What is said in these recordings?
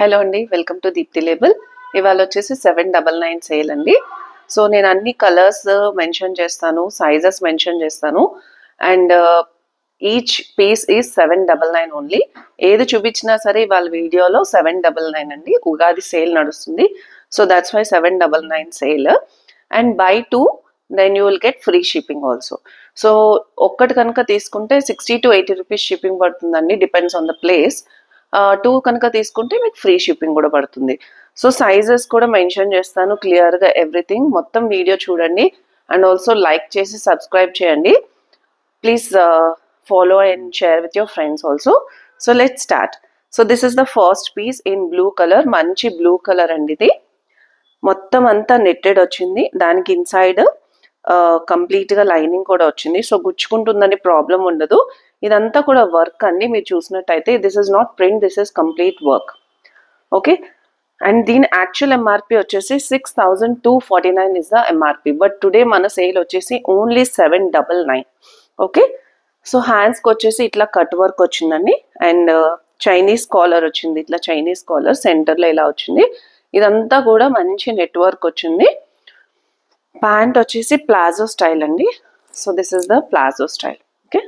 Hello అండి, welcome to Deepti label. ఇవాళ వచ్చేసి 799 సేల్ అండి. సో నేను అన్ని కలర్స్ మెన్షన్ చేస్తాను, సైజెస్ మెన్షన్ చేస్తాను. And each piece is 799 only. ఏది చూపించినా సరే వాళ్ళ వీడియోలో 799 అండి. ఉగాది సేల్ నడుస్తుంది, so that's why 799 sale. And buy 2 then you will get free shipping also. So ఒక్కటి కనుక తీసుకుంటే 60 to 80 రూపీస్ షిప్పింగ్ పడుతుందండి, డిపెండ్స్ ఆన్ ద ప్లేస్. 2 కనుక తీసుకుంటే మీకు ఫ్రీ షిప్పింగ్ కూడా పడుతుంది. సో సైజెస్ కూడా మెన్షన్ చేస్తాను క్లియర్గా, ఎవ్రీథింగ్. మొత్తం వీడియో చూడండి అండ్ ఆల్సో లైక్ చేసి సబ్స్క్రైబ్ చేయండి. Please follow and share with your friends also. So let's start. So this is the first piece in blue color. మంచి బ్లూ కలర్ అండి ఇది. మొత్తం అంతా నెట్టెడ్ వచ్చింది, దానికి ఇన్సైడ్ కంప్లీట్ గా లైనింగ్ కూడా వచ్చింది. సో గుచ్చుకుంటుందని ప్రాబ్లం ఉండదు. ఇదంతా కూడా వర్క్ అండి. మీరు చూసినట్టయితే this is not print, this is complete work. Okay, and దీని యాక్చువల్ ఎంఆర్పి వచ్చేసి 6249 is the MRP. But today మన సేల్ వచ్చేసి ఓన్లీ 799. ఓకే, సో హ్యాండ్స్కి వచ్చేసి ఇట్లా కట్ వర్క్ వచ్చిందండి. అండ్ చైనీస్ కాలర్ వచ్చింది, ఇట్లా చైనీస్ కాలర్ సెంటర్లో ఇలా వచ్చింది. ఇదంతా కూడా మంచి నెట్వర్క్ వచ్చింది. ప్యాంట్ వచ్చేసి ప్లాజో స్టైల్ అండి. So this is the palazzo style. Okay,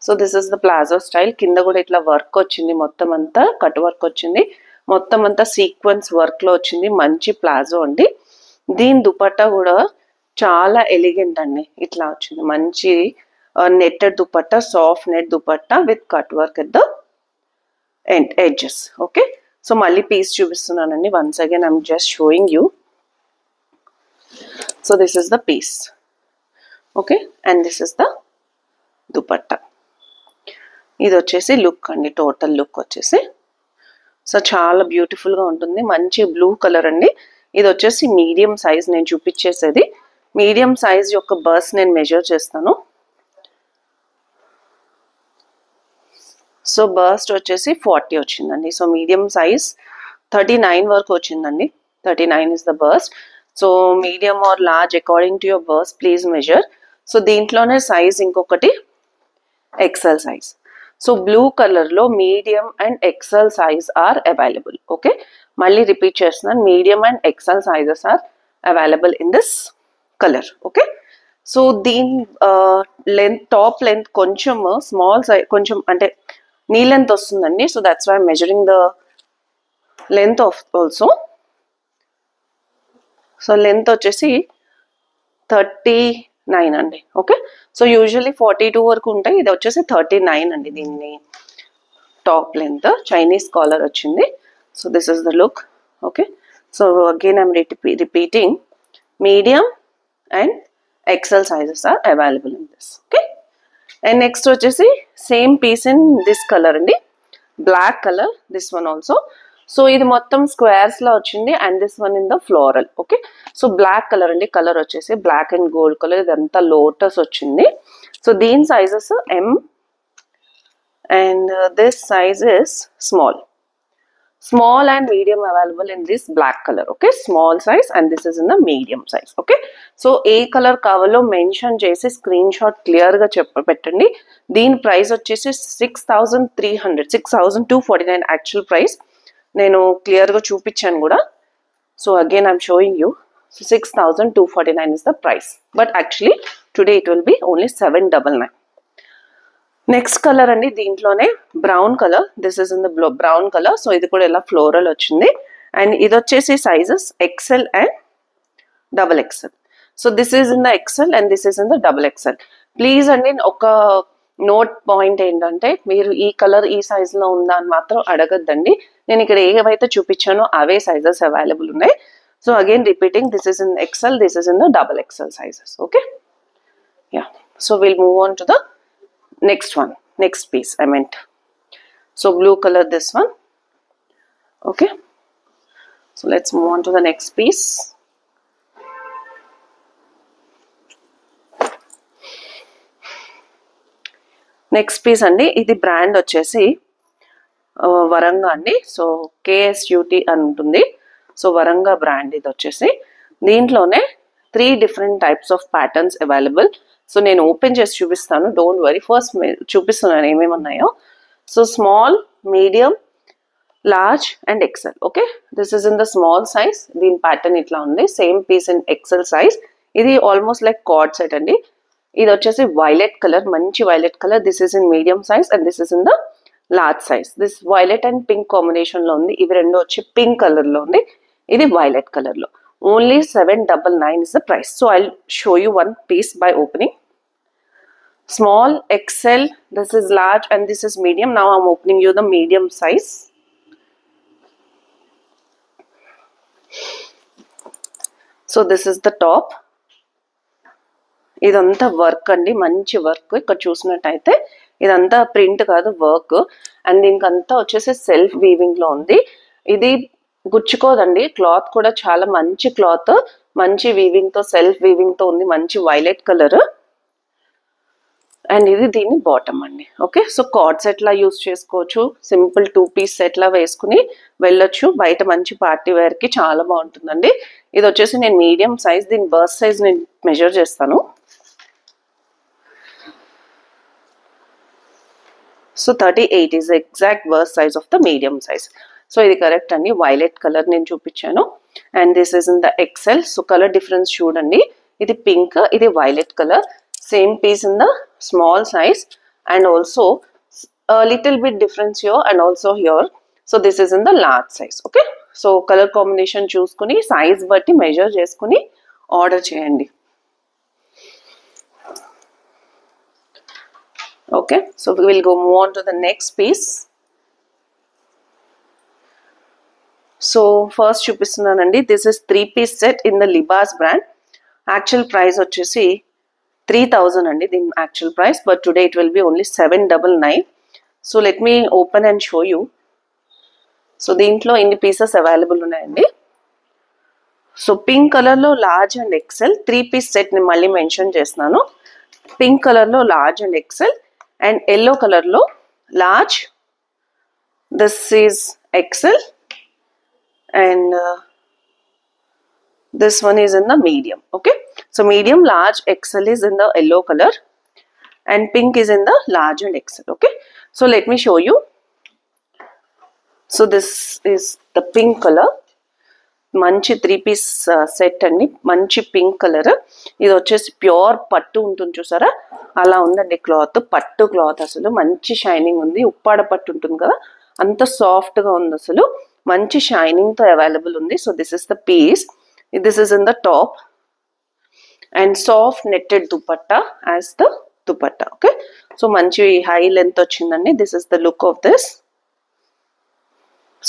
so this is the palazzo style. కింద కూడా ఇట్లా వర్క్ వచ్చింది, మొత్తం అంతా కట్ వర్క్ వచ్చింది, మొత్తం అంతా సీక్వెన్స్ వర్క్ లో వచ్చింది. మంచి ప్లాజో అండి. దీని దుపట్టా కూడా చాలా ఎలిగెంట్ అండి. ఇట్లా వచ్చింది మంచి netted dupatta, soft net dupatta with cut work at the edges. Okay, so మళ్ళీ పీస్ చూపిస్తున్నానండి. Once again I'm just showing you. So this is the piece. Okay, and this is the dupatta. ఇది వచ్చేసి లుక్ అండి, టోటల్ లుక్ వచ్చేసి. So చాలా బ్యూటిఫుల్గా ఉంటుంది. మంచి బ్లూ కలర్ అండి. ఇది వచ్చేసి మీడియం సైజ్ నేను చూపించేసేది. మీడియం సైజ్ యొక్క బర్స్ నేను మెజర్ చేస్తాను. సో బర్స్ట్ వచ్చేసి 40 వచ్చిందండి. సో మీడియం సైజ్ 39 వరకు వచ్చిందండి. 39 is the bust. So medium or large according to your bust please measure. So దీంట్లోనే సైజ్ ఇంకొకటి ఎక్సెల్ సైజ్. సో బ్లూ కలర్లో medium and XL size are available. Okay, మళ్ళీ repeat చేస్తున్నాను, medium and XL sizes are available in this colour. Okay, so దీని length, top length కొంచెం small size, కొంచెం అంటే knee length వస్తుందండి. So that's why measuring the length of also. So length వచ్చేసి 39 అండి. Okay, so usually 42 వరకు ఉంటాయి, ఇది వచ్చేసి 39 అండి. దీన్ని టాప్ లెంత్ చైనీస్ కాలర్ వచ్చింది. So this is the look. Okay, so again I'm repeating, medium and XL sizes are available in this. Okay, and next వచ్చేసి same piece in this colour అండి, black colour. This one also. So ఇది మొత్తం squares లో వచ్చింది and this one in the floral. Okay, so black colour అండి. Colour వచ్చేసి black and gold colour. ఇదంతా lotus వచ్చింది. సో దీని sizes M and this size is small and medium available in this black color. Okay, small size and this is in the medium size. Okay, so A colour కావాలో mention చేసి screen shot clear గా పెట్టండి. దీని price వచ్చేసి 6249 actual price. నేను clear గా చూపించాను కూడా. So again I'm showing you. 6249 is the price, but actually today it will be only 799. Next colour అండి, దీంట్లోనే brown colour. This is in the brown colour. So ఇది కూడా ఇలా ఫ్లోరల్ వచ్చింది. అండ్ ఇది వచ్చేసి sizes XL and double XL. So this is in the XL and this is in the double XL. Please అండి, ఒక నోట్ పాయింట్ ఏంటంటే, మీరు ఈ కలర్ ఈ సైజ్ లో ఉందా అని మాత్రం అడగద్దండి. నేను ఇక్కడ ఏవైతే చూపించానో అవే సైజెస్ అవైలబుల్ ఉన్నాయి. So again repeating, this is in XL, this is in the double XL sizes. Okay, yeah. So will move on to the next one, next piece I meant. So blue color, this one. Okay, so let's move on to the next piece. Next piece అండి, ఇది brand వచ్చేసి వరంగా అండి. So KSUT అని ఉంటుంది. So వరంగా brand ఇది వచ్చేసి. దీంట్లోనే 3 different types of patterns available. So నేను ఓపెన్ చేసి చూపిస్తాను, డోంట్ వరీ. ఫస్ట్ చూపిస్తున్నాను ఏమేమి ఉన్నాయో. So small, medium large and XL. Okay, this is in the small size. దీని ప్యాటర్న్ ఇట్లా ఉంది. Same piece in XL size. ఇది ఆల్మోస్ట్ లైక్ కార్డ్ సెట్ అండి. ఇది వచ్చేసి వైలెట్ కలర్, మంచి violet colour. This is in medium size and this is in the large size. This violet and pink combination లో ఉంది. ఇవి రెండు వచ్చి పింక్ కలర్ లో ఉంది. ఇది వైలెట్ కలర్ లో. Only 799 is the price. So I'll show you one piece by opening. Small, XL, this is large and this is medium. Now I'm opening you the medium size. So this is the top. ఇదంతా work అండి, మంచి work. ఇక్కడ చూసినట్టయితే ఇదంతా print కాదు, work. And దీనికి అంతా వచ్చేసి సెల్ఫ్ వీవింగ్ లో ఉంది. ఇది గుచ్చుకోదండి, క్లాత్ కూడా చాలా మంచి క్లాత్, మంచి వీవింగ్ తో, సెల్ఫ్ వీవింగ్ తో ఉంది, మంచి వైలెట్ కలర్. అండ్ ఇది దీని బాటమ్ అండి. ఓకే, సో కార్డ్ సెట్ లా యూస్ చేసుకోవచ్చు, సింపుల్ 2 పీస్ సెట్ లా వేసుకుని వెళ్ళొచ్చు బయట. మంచి పార్టీ వేర్ కి చాలా బాగుంటుందండి. ఇది వచ్చేసి నేను మీడియం సైజ్, దీని బర్త్ సైజ్ నేను మెజర్ చేస్తాను. So 38 is the exact burst size of the medium size. So ఇది కరెక్ట్ అండి. వైలెట్ కలర్ నేను చూపించాను. And this is in the XL. So colour difference చూడండి, ఇది పింక్, ఇది violet colour. Same piece in the small size and also little bit difference here and also here. So this is in the large size. Okay, so colour combination చూసుకుని size బట్టి measure చేసుకుని order చేయండి. Okay, so we will go move on to the next piece. So first చూపిస్తున్నానండి. This is 3-piece set in the Libas brand. Actual price వచ్చేసి 3000 అండి దీని actual price, but today it will be only 799. So let me open and show you. So దీంట్లో ఇన్ని pieces available ఉన్నాయండి. So pink colour లో large and XL 3-piece set ని మళ్ళీ mention చేస్తున్నాను. పింక్ కలర్ లో large and XL and yellow color lo large, this is XL, and this one is in the medium. Okay, so medium, large, XL is in the yellow color and pink is in the large and XL. Okay, so let me show you. So this is the pink color, మంచి 3-piece set అండి, మంచి pink colour. ఇది వచ్చేసి pure పట్టు ఉంటుంది చూసారా, అలా ఉందండి క్లాత్. పట్టు క్లాత్, అసలు మంచి షైనింగ్ ఉంది. ఉప్పాడ పట్టు ఉంటుంది కదా, అంత సాఫ్ట్ గా ఉంది, అసలు మంచి షైనింగ్ తో అవైలబుల్ ఉంది. So this is the piece. This is in the top and soft netted dupatta as the dupatta. Okay, so మంచి హై లెంత్ వచ్చిందండి. This is the look of this.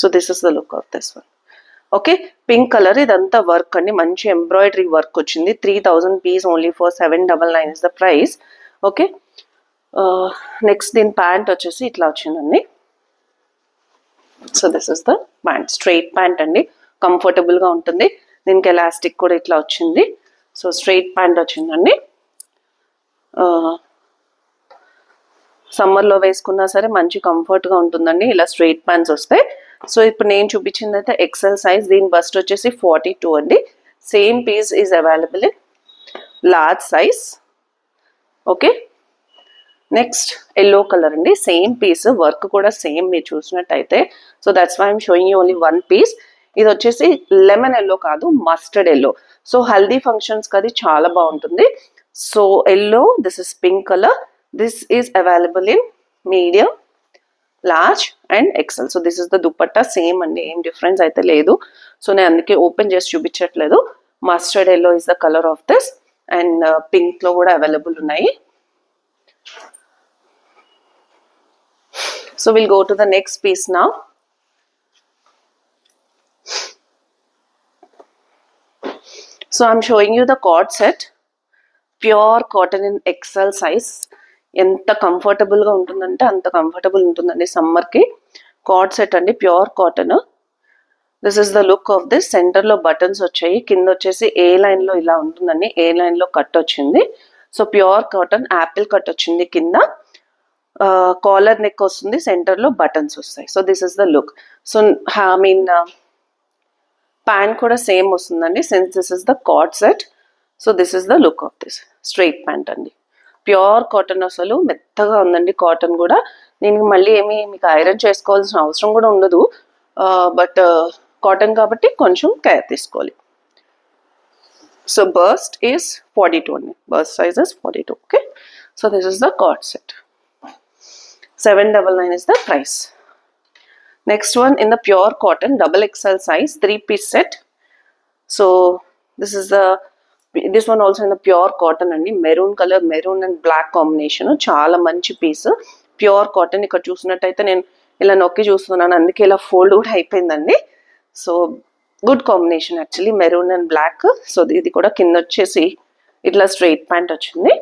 So this is the look of this one. Okay, pink colour, ఇదంతా work అండి, మంచి embroidery work వచ్చింది. 3000 piece only for 799 is the price. Okay, next దీని pant వచ్చేసి ఇట్లా వచ్చిందండి. So this is the pant, straight pant అండి, comfortable గా ఉంటుంది. దీనికి ఎలాస్టిక్ కూడా ఇట్లా వచ్చింది. సో స్ట్రైట్ ప్యాంట్ వచ్చిందండి. సమ్మర్లో వేసుకున్నా సరే మంచి కంఫర్ట్గా ఉంటుందండి ఇలా స్ట్రైట్ ప్యాంట్స్ వస్తాయి. సో ఇప్పుడు నేను చూపించింది అయితే ఎక్సెల్ సైజ్. దీని బస్ట్ వచ్చేసి 42 అండి. Same piece is available in large size. Okay, next yellow colour అండి, సేమ్ పీస్, వర్క్ కూడా సేమ్ మీరు చూసినట్టయితే. So that's why I'm showing you only 1 piece. ఇది వచ్చేసి లెమన్ ఎల్లో కాదు, mustard yellow. So haldi functions కి అది చాలా బాగుంటుంది. So yellow, this is pink colour. This is available in medium, large and XL. So this is the dupatta, same అండి, ఏం difference అయితే లేదు. సో నేను అందుకే ఓపెన్ చేసి చూపించట్లేదు. Mustard yellow is the colour of this and pink లో కూడా అవైలబుల్ ఉన్నాయి. So will go to the next piece now. So I'm showing you the co-ord set, pure cotton in XL size. ఎంత కంఫర్టబుల్గా ఉంటుందంటే అంత comfortable ఉంటుందండి సమ్మర్కి. Co-ord set అండి, pure cotton. This is the look of this. సెంటర్లో buttons వచ్చాయి, కింద వచ్చేసి ఏ లైన్లో ఇలా ఉంటుందండి, ఏ లైన్లో కట్ వచ్చింది. So pure cotton, Apple cut వచ్చింది కింద. కాలర్ నెక్ వస్తుంది, సెంటర్లో బటన్స్ వస్తాయి. So this is the look. So I mean pant కూడా సేమ్ వస్తుందండి, since this is the co-ord set. So this is the look of this. Straight pant అండి, pure cotton, అసలు మెత్తగా ఉందండి కాటన్ కూడా. దీనికి మళ్ళీ ఏమి మీకు ఐరన్ చేసుకోవాల్సిన అవసరం కూడా ఉండదు. బట్ కాటన్ కాబట్టి కొంచెం కేర్ తీసుకోవాలి. సో బర్స్ట్ ఈస్ 42 అండి. Burst size is 42. Okay, so this is the co-ord set. 799 is the price. Next one in the pure cotton double XL size 3-piece set. So this one also in the pure cotton and maroon color, maroon and black combination. Chaala manchi piece pure cotton. Ikkada chusinattaithe nenu ila nokki chustunnanu, anduke ila fold kuda ayipoyindandi. So good combination actually, maroon and black. So idi kuda kinda vachesi itla straight pant ochindi.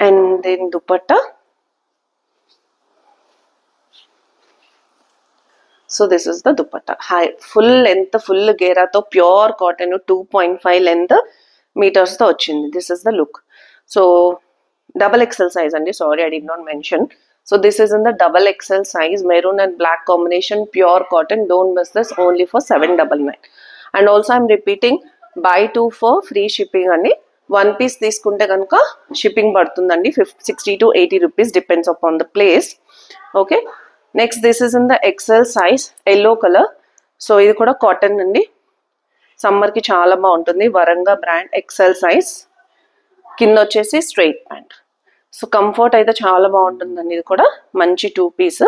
And then dupatta. So this is the dupatta. High full length, full gera to pure cotton 2.5 length meters to ochindi. This is the look. So double XL size andi, sorry I did not mention. So this is in the double XL size, maroon and black combination, pure cotton. Don't miss this, only for 799. And also I'm repeating, buy 2 for free shipping andi. 1 piece తీసుకుంటే కనుక shipping పడుతుందండి, 60 to 80 rupees depends upon the place. Okay, next this is in the XL size, yellow color. So ఇది కూడా cotton అండి, summer కి చాలా బాగుంటుంది. వరంగా బ్రాండ్, XL size, కింద వచ్చేసి స్ట్రైట్ ప్యాంట్. సో కంఫర్ట్ అయితే చాలా బాగుంటుందండి. ఇది కూడా మంచి 2 piece.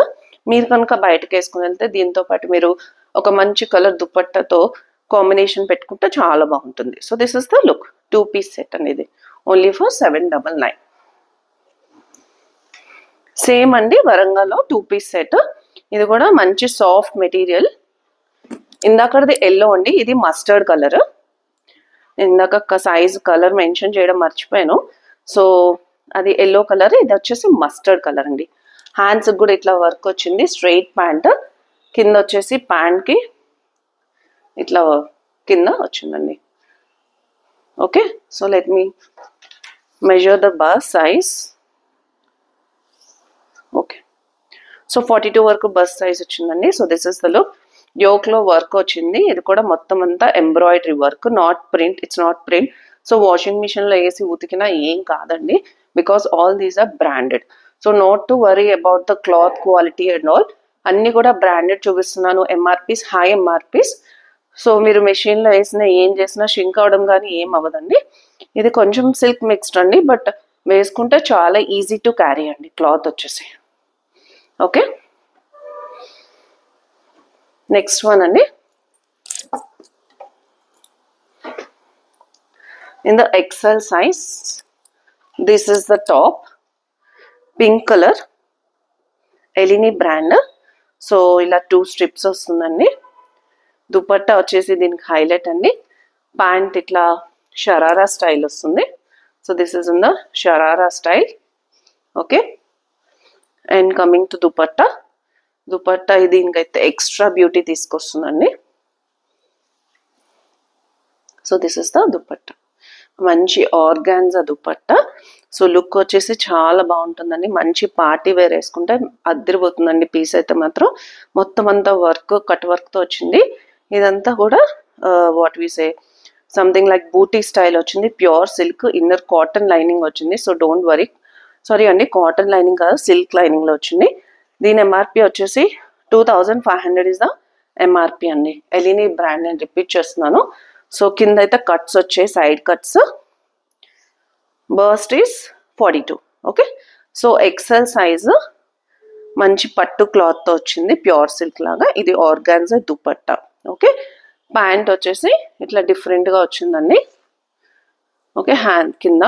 మీరు కనుక బయటకు వేసుకుని వెళ్తే దీంతో పాటు మీరు ఒక మంచి కలర్ దుపట్టాతో కాంబినేషన్ పెట్టుకుంటే చాలా బాగుంటుంది. So this is the look. 2 piece set అనేది ఓన్లీ ఫర్ 799. సేమ్ అండి, వరంగల్లో 2 piece సెట్. ఇది కూడా మంచి సాఫ్ట్ మెటీరియల్. ఇందాకది ఎల్లో అండి, ఇది మస్టర్డ్ కలర్. ఇందాక సైజ్ కలర్ మెన్షన్ చేయడం మర్చిపోయాను. సో అది ఎల్లో కలర్, ఇది వచ్చేసి మస్టర్డ్ కలర్ అండి. హ్యాండ్స్ కూడా ఇట్లా వర్క్ వచ్చింది. స్ట్రైట్ ప్యాంట్, కింద వచ్చేసి ప్యాంట్ కి ఇట్లా కింద వచ్చిందండి. Okay, so let me measure the bust size. Okay, so 42 వరకు బస్ట్ సైజ్ వచ్చిందండి. So this is the look. Yoke లో వర్క్ వచ్చింది. ఇది కూడా మొత్తం అంతా embroidery work, not print. It's not print. So washing machine లో వేసి ఉతికినా ఏం కాదండి, because all these are branded. So not to worry about the cloth quality and all. అన్ని కూడా బ్రాండెడ్ చూపిస్తున్నాను. MRPs, high MRPs. సో మీరు మెషిన్లో వేసినా ఏం చేసినా షింక్ అవడం కానీ ఏం అవ్వదండి. ఇది కొంచెం సిల్క్ మిక్స్డ్ అండి, బట్ వేసుకుంటే చాలా ఈజీ టు క్యారీ అండి క్లాత్ వచ్చేసి. ఓకే, నెక్స్ట్ వన్ అండి, in the XL size, this is the top, pink colour, ఎలిని బ్రాండ్. సో ఇలా 2 strips వస్తుందండి. దుపట్టా వచ్చేసి దీనికి హైలైట్ అండి. ప్యాంట్ ఇట్లా షరారా స్టైల్ వస్తుంది. So this is in the sharara style. Okay, and coming to dupatta. Dupatta దీనికైతే ఎక్స్ట్రా బ్యూటీ తీసుకొస్తుందండి. So this is the dupatta, మంచి ఆర్గాన్జా దుపట్టా. సో లుక్ వచ్చేసి చాలా బాగుంటుందండి. మంచి పార్టీ వేర్ వేసుకుంటే అద్దరిపోతుందండి. పీస్ అయితే మాత్రం మొత్తం అంతా వర్క్, కట్ వర్క్తో వచ్చింది. ఇదంతా కూడా what we say something like booti style వచ్చింది. Pure silk, inner cotton lining వచ్చింది. సో డోంట్ వరీ, సారీ అండి, కాటన్ లైనింగ్ కాదు, సిల్క్ లైనింగ్ లో వచ్చింది. దీని ఎంఆర్పి వచ్చేసి 2500 ఇస్ ద ఎంఆర్పి అండి. ఎలిని బ్రాండ్ నేను రిపీట్ చేస్తున్నాను. సో కింద అయితే కట్స్ వచ్చాయి, side cuts. Burst is 42. Okay, so XL size మంచి పట్టు క్లాత్ తో వచ్చింది, ప్యూర్ సిల్క్ లాగా. ఇది ఆర్గాన్జా దుపట్టా. ఓకే, ప్యాంట్ వచ్చేసి ఇట్లా డిఫరెంట్ గా వచ్చిందండి. ఓకే, హ్యాండ్ కింద.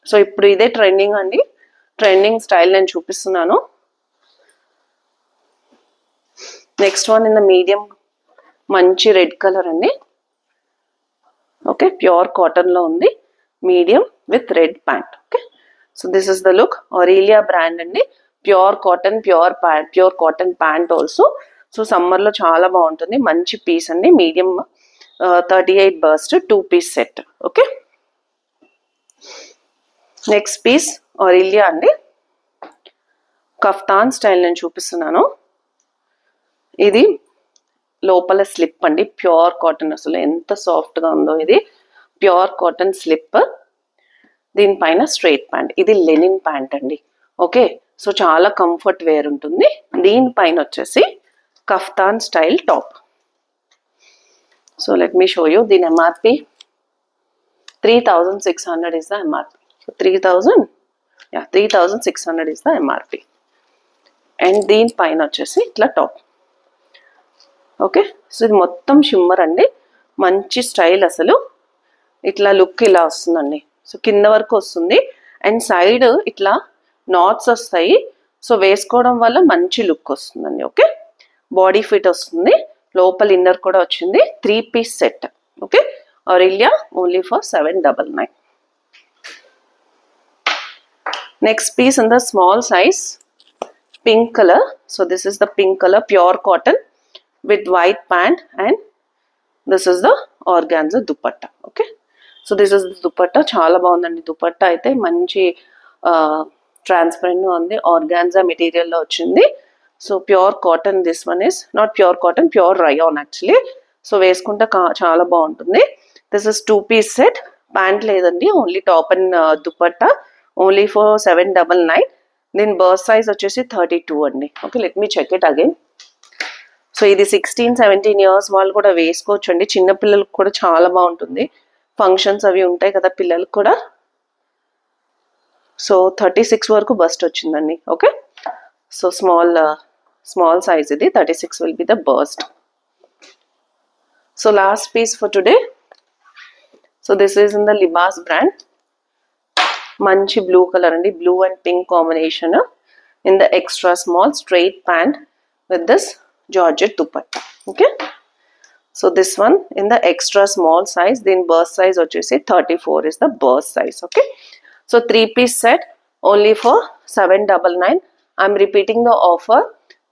సో ఇప్పుడు ఇదే ట్రెండింగ్ అండి, ట్రెండింగ్ స్టైల్ నేను చూపిస్తున్నాను. Next one in the medium, మంచి రెడ్ కలర్ అండి. ఓకే, ప్యూర్ కాటన్ లో ఉంది, medium with red pant. Okay, so this is the look. Aurelia brand అండి, pure cotton, pure cotton pant also. So summer లో చాలా బాగుంటుంది. మంచి పీస్ అండి, medium 38 bust, 2 piece set. Okay, next piece Aurelia అండి, kaftan style నేను చూపిస్తున్నాను. ఇది లోపల స్లిప్ అండి, ప్యూర్ కాటన్. అసలు ఎంత సాఫ్ట్ గా ఉందో ఇది, ప్యూర్ కాటన్ స్లిప్. దీనిపైన స్ట్రైట్ ప్యాంట్. ఇది లెనిన్ ప్యాంట్ అండి. ఓకే, సో చాలా కంఫర్ట్ వేర్ ఉంటుంది. దీనిపైన వచ్చేసి kaftan style top. So let me show you. దీని MRP 3600 is the MRP. So 3600 is the MRP. And దీనిపైన వచ్చేసి ఇట్లా టాప్. ఓకే, సో ఇది మొత్తం షిమ్మర్ అండి, మంచి స్టైల్. అసలు ఇట్లా లుక్ ఇలా వస్తుందండి. సో కింద వరకు వస్తుంది అండ్ సైడ్ ఇట్లా నాట్స్ వస్తాయి. సో వేసుకోవడం వల్ల మంచి లుక్ వస్తుందండి. ఓకే, బాడీ ఫిట్ వస్తుంది, లోపల ఇన్నర్ కూడా వచ్చింది. 3 piece set. Okay, Aurelia only for 799. Next piece in the small size, pink color. So this is the pink color, pure cotton with white pant, and this is the organza dupatta. Okay, so this is the dupatta. Chala baundandi dupatta aithe manchi transparent ga undi, organza material lo ochindi. So pure cotton, this one is not pure cotton, pure rayon actually. So veskunta chala bauntundi. This is 2 piece set. Pant ledandi, only top and dupatta, only for 799. Then burst size వచ్చేసి 32 అండి. Okay, let me check it again. So ఇది 16-17 years వాళ్ళు కూడా వేసుకోవచ్చు అండి. చిన్న పిల్లలకు కూడా చాలా బాగుంటుంది, ఫంక్షన్స్ అవి ఉంటాయి కదా పిల్లలకు కూడా. సో 36 వరకు బస్ట్ వచ్చిందండి. ఓకే, సో స్మాల్ సైజ్ ఇది. 36 will be the burst. So last piece for today. So this is in the Libas brand. Manchi blue color and blue and pink combination in the extra small straight pant with this Georgette dupatta. Okay, so this one in the extra small size. Then burst size vachesi 34 is the burst size. Okay, so 3 piece set only for 799. I'm repeating the offer.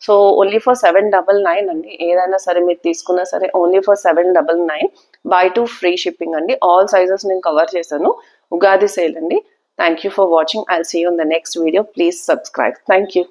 So only for 799 అండి. ఏదైనా సరే మీరు తీసుకున్నా సరే only for 799. Buy 2 free shipping అండి. All sizes నేను cover చేశాను. Ugadi sale అండి. Thank you for watching. I'll see you in the next video. Please subscribe. Thank you.